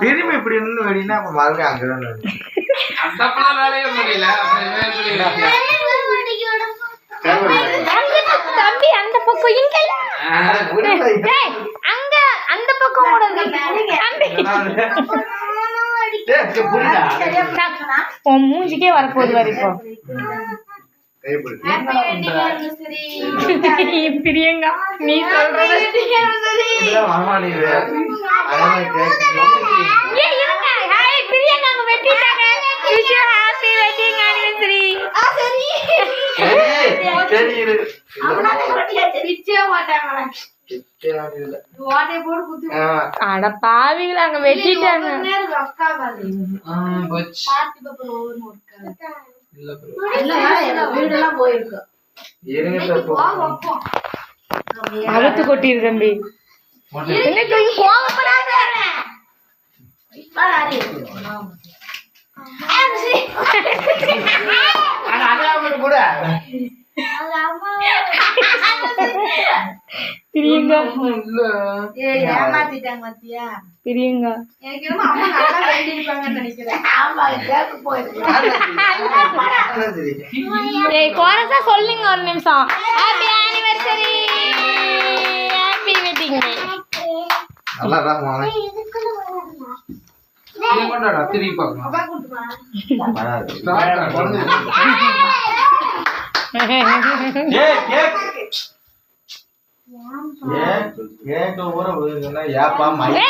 திரும்பி இப்படி நின்று வெடினா அப்ப மறுபடியும் அங்கதான் அந்த பிள்ளைனாலே முடியல தம்பி அந்த பக்கம் இங்கல அங்க அந்த பக்கம் ஓடுது உன் மூஞ்சிக்கே வரப்போகுது வரைக்கும் பிரியங்கா நீ பிரியங்கா வெட்டிட்டாங்க ஹாப்பி வெட்டிங் ஆனிவர்சரி அட பாவிகள அங்க வெட்டிட்டாங்க அழுத்து கொட்டிரு தம்பி பிரியங்கா பிரியங்கா கோரஸா சொல்லுங்க ஒரு நிமிஷம் happy anniversary happy wedding day திரும்பி பார்க்கலாம்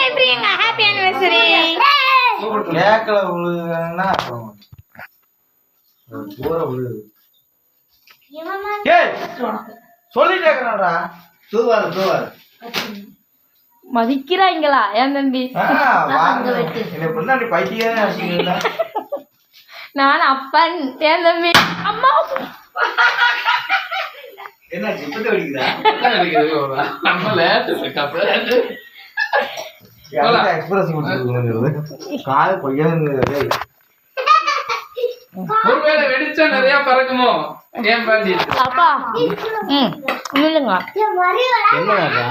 பிரியங்கா ஹாப்பி ஆனிவர்சரி கேக்கல விழுதுன்னா சொல்லிட்டேக்கா தூவாரு மதிக்கிறாங்களா ஏன் தம்பி பைத்தியம் நான் அப்பன் ஏன் தம்பி அம்மா என்ன இப்பதான் கால கொய்யாங்கிறது ஒருவேளை வெடிச்சா நிறைய பறக்குமோ ஏன் பாண்டி அப்பா இல்லைங்க என்ன